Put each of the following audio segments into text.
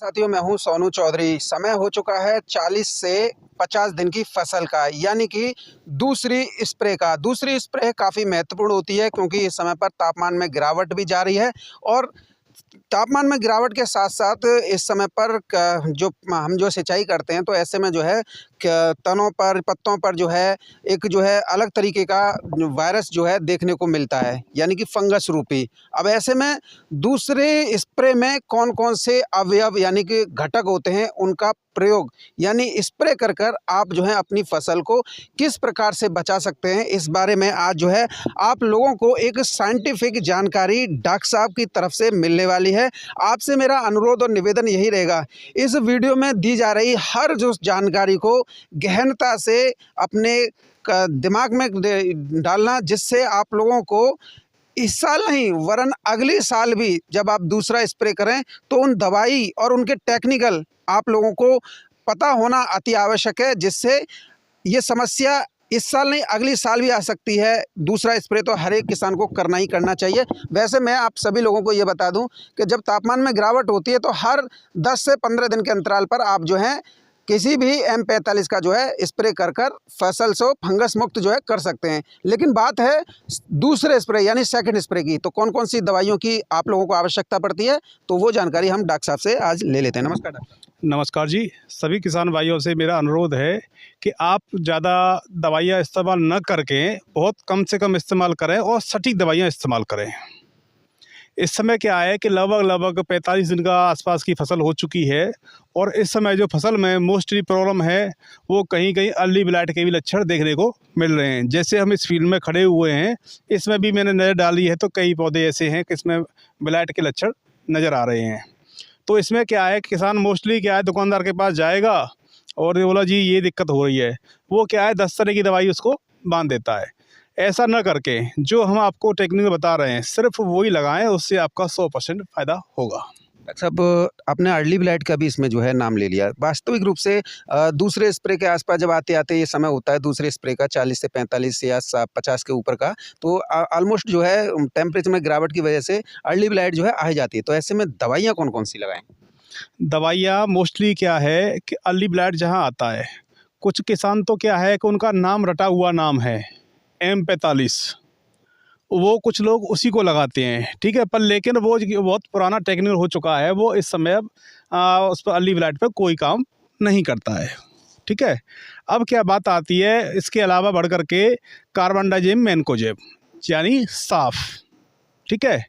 साथियों, मैं हूं सोनू चौधरी। समय हो चुका है 40 से 50 दिन की फसल का, यानी कि दूसरी स्प्रे का। दूसरी स्प्रे काफ़ी महत्वपूर्ण होती है क्योंकि इस समय पर तापमान में गिरावट भी जारी है और तापमान में गिरावट के साथ-साथ इस समय पर क जो हम जो सिंचाई करते हैं, तो ऐसे में जो है तनों पर, पत्तों पर जो है एक जो है अलग तरीके का वायरस जो है देखने को मिलता है, यानी कि फंगस रूपी। अब ऐसे में दूसरे स्प्रे में कौन-कौन से अवयव यानी कि घटक होते हैं, उनका प्रयोग यानी स्प्रे कर आप जो है अपनी फसल को किस प्रकार से बचा सकते हैं, इस बारे में आज जो है आप लोगों को एक साइंटिफिक जानकारी डॉक्टर साहब की तरफ से मिलने वाली है। आपसे मेरा अनुरोध और निवेदन यही रहेगा, इस वीडियो में दी जा रही हर जो जानकारी को गहनता से अपने दिमाग में डालना, जिससे आप लोगों को इस साल नहीं वरन अगले साल भी जब आप दूसरा स्प्रे करें तो उन दवाई और उनके टेक्निकल आप लोगों को पता होना अति आवश्यक है, जिससे ये समस्या इस साल नहीं अगले साल भी आ सकती है। दूसरा स्प्रे तो हर एक किसान को करना ही करना चाहिए। वैसे मैं आप सभी लोगों को ये बता दूं कि जब तापमान में गिरावट होती है तो हर 10 से 15 दिन के अंतराल पर आप जो है किसी भी M45 का जो है स्प्रे कर फसल से फंगस मुक्त जो है कर सकते हैं। लेकिन बात है दूसरे स्प्रे यानी सेकंड स्प्रे की, तो कौन कौन सी दवाइयों की आप लोगों को आवश्यकता पड़ती है, तो वो जानकारी हम डॉक्टर साहब से आज ले लेते हैं। नमस्कार डॉक्टर। नमस्कार जी। सभी किसान भाइयों से मेरा अनुरोध है कि आप ज़्यादा दवाइयाँ इस्तेमाल न करके बहुत कम से कम इस्तेमाल करें और सटीक दवाइयाँ इस्तेमाल करें। इस समय क्या है कि लगभग 45 दिन का आसपास की फसल हो चुकी है और इस समय जो फसल में मोस्टली प्रॉब्लम है वो कहीं कहीं अर्ली ब्लाइट के भी लक्षण देखने को मिल रहे हैं। जैसे हम इस फील्ड में खड़े हुए हैं, इसमें भी मैंने नज़र डाली है तो कई पौधे ऐसे हैं कि इसमें ब्लाइट के लक्षण नज़र आ रहे हैं। तो इसमें क्या है, किसान मोस्टली क्या है दुकानदार के पास जाएगा और ये बोला जी ये दिक्कत हो रही है, वो क्या है 10 तरह की दवाई उसको बांध देता है। ऐसा न करके जो हम आपको टेक्निक बता रहे हैं सिर्फ वही लगाएं, उससे आपका 100% फ़ायदा होगा। डॉक्टर साहब, आपने अर्ली ब्लाइट का भी इसमें जो है नाम ले लिया। वास्तविक रूप से दूसरे स्प्रे के आसपास जब आते-आते ये समय होता है दूसरे स्प्रे का 40 से 45 या 50 के ऊपर का, तो ऑलमोस्ट जो है टेम्परेचर में गिरावट की वजह से अर्ली ब्लाइट जो है आ ही जाती है। तो ऐसे में दवाइयाँ कौन-कौन सी लगाएँ? दवाइयाँ मोस्टली क्या है कि अर्ली ब्लाइट जहाँ आता है, कुछ किसान तो क्या है कि उनका नाम रटा हुआ नाम है M45, वो कुछ लोग उसी को लगाते हैं, ठीक है। पर लेकिन वो बहुत पुराना टेक्निक हो चुका है, वो इस समय अब उस पर अर्ली ब्लाइट पर कोई काम नहीं करता है, ठीक है। अब क्या बात आती है, इसके अलावा बढ़ कर के कार्बनडाजिम मैनकोजेब यानी साफ, ठीक है।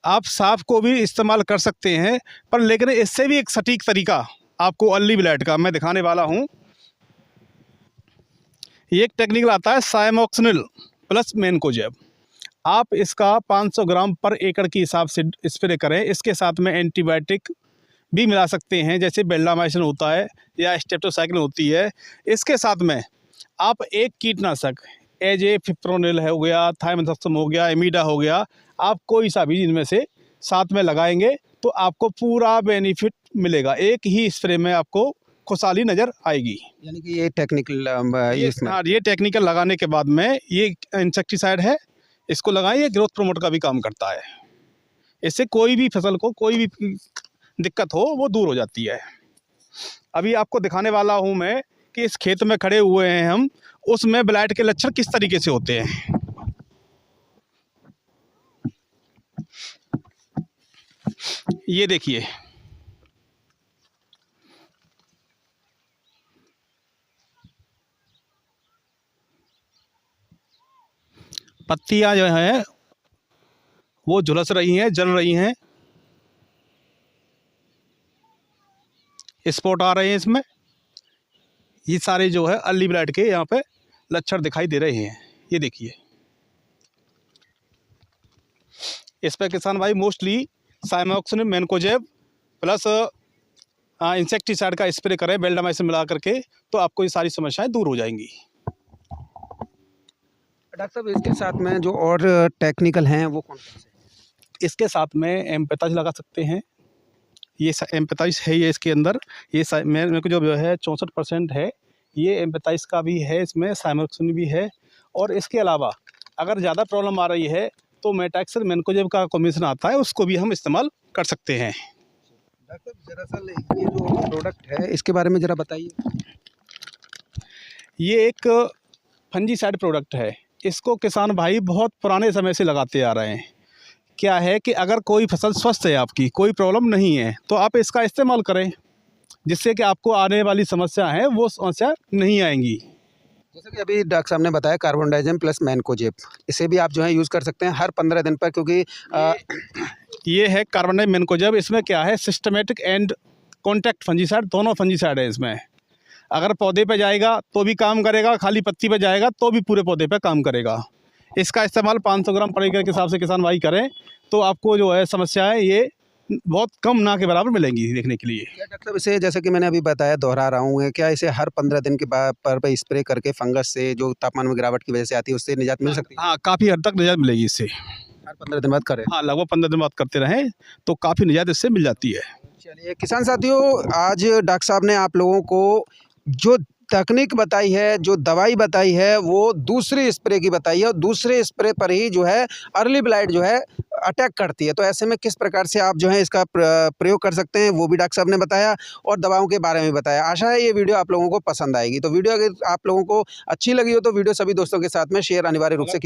आप साफ को भी इस्तेमाल कर सकते हैं, पर लेकिन इससे भी एक सटीक तरीका आपको अर्ली ब्लाइट का मैं दिखाने वाला हूं। ये एक टेक्निकल आता है साइमोक्सिनिल प्लस मैनकोजेब। आप इसका 500 ग्राम पर एकड़ के हिसाब से स्प्रे करें। इसके साथ में एंटीबायोटिक भी मिला सकते हैं, जैसे बेल्डामाइसिन होता है या स्टेप्टोसाइक्लिन होती है। इसके साथ में आप एक कीटनाशक एजे फिप्रोनिल हो गया, थाइमेथाक्सम हो गया, एमीडा हो गया, आप कोई सा भी इनमें से साथ में लगाएंगे तो आपको पूरा बेनिफिट मिलेगा। एक ही स्प्रे में आपको खुशहाली नज़र आएगी। यानी कि ये टेक्निकल इसमें हाँ, ये टेक्निकल लगाने के बाद में ये इंसेक्टिसाइड है, इसको लगाएं, ये ग्रोथ प्रोमोट का भी काम करता है। इससे कोई भी फसल को कोई भी दिक्कत हो वो दूर हो जाती है। अभी आपको दिखाने वाला हूँ मैं कि इस खेत में खड़े हुए हैं हम, उसमें ब्लाइट के लक्षण किस तरीके से होते हैं। ये देखिए, पत्तियां जो हैं वो झुलस रही हैं, जल रही हैं, स्पॉट आ रहे हैं इसमें। ये सारे जो है अर्ली ब्लाइट के यहाँ पे लक्षण दिखाई दे रहे हैं। ये देखिए, इस पर किसान भाई मोस्टली साइमोक्सिन मैनकोजेब प्लस इंसेक्टिसाइड का स्प्रे करें बेल्डामाइसिन मिला करके, तो आपको ये सारी समस्याएं दूर हो जाएंगी। डॉक्टर साहब, इसके साथ में जो और टेक्निकल हैं वो कौन-कौन से हैं? इसके साथ में M45 लगा सकते हैं। ये M45 है ये इसके अंदर, ये मेरे को जो है 64% है, ये M45 का भी है, इसमें साइमोक्सिन भी है। और इसके अलावा अगर ज़्यादा प्रॉब्लम आ रही है तो मेटाक्सिल मैनकोजेब का कॉम्बिनेशन आता है, उसको भी हम इस्तेमाल कर सकते हैं। डॉक्टर साहब दरअसल ये जो प्रोडक्ट है इसके बारे में ज़रा बताइए। ये एक फंजीसाइड प्रोडक्ट है। इसको किसान भाई बहुत पुराने समय से लगाते आ रहे हैं। क्या है कि अगर कोई फसल स्वस्थ है, आपकी कोई प्रॉब्लम नहीं है, तो आप इसका इस्तेमाल करें, जिससे कि आपको आने वाली समस्या है वो समस्या नहीं आएंगी। जैसे कि अभी डॉक्टर साहब ने बताया कार्बोडाइजम प्लस मैनकोजेब, इसे भी आप जो है यूज़ कर सकते हैं हर 15 दिन पर, क्योंकि ये है कार्बोनाइट मैनकोजेब। इसमें क्या है, सिस्टमेटिक एंड कॉन्टैक्ट फंजीसाइड, दोनों फंजीसाइड है इसमें। अगर पौधे पे जाएगा तो भी काम करेगा, खाली पत्ती पे जाएगा तो भी पूरे पौधे पे काम करेगा। इसका इस्तेमाल 500 ग्राम पर एकड़ के हिसाब से किसान भाई करें तो आपको जो है समस्याएं ये बहुत कम ना के बराबर मिलेंगी देखने के लिए। क्या डॉक्टर साहब इसे, जैसे कि मैंने अभी बताया, दोहरा रहा हूँ, क्या इसे हर 15 दिन के बाद पर स्प्रे करके फंगस से जो तापमान में गिरावट की वजह से आती है उससे निजात मिल सकती है? हाँ, काफ़ी हद तक निजात मिलेगी इससे। हर 15 दिन बाद करें? हाँ, लगभग 15 दिन बाद करते रहें तो काफ़ी निजात इससे मिल जाती है। चलिए किसान साथियों, आज डॉक्टर साहब ने आप लोगों को जो तकनीक बताई है, जो दवाई बताई है, वो दूसरे स्प्रे की बताई है, और दूसरे स्प्रे पर ही जो है अर्ली ब्लाइट जो है अटैक करती है। तो ऐसे में किस प्रकार से आप जो है इसका प्रयोग कर सकते हैं वो भी डॉक्टर साहब ने बताया, और दवाओं के बारे में बताया। आशा है ये वीडियो आप लोगों को पसंद आएगी। तो वीडियो अगर आप लोगों को अच्छी लगी हो तो वीडियो सभी दोस्तों के साथ में शेयर अनिवार्य रूप से कीजिए।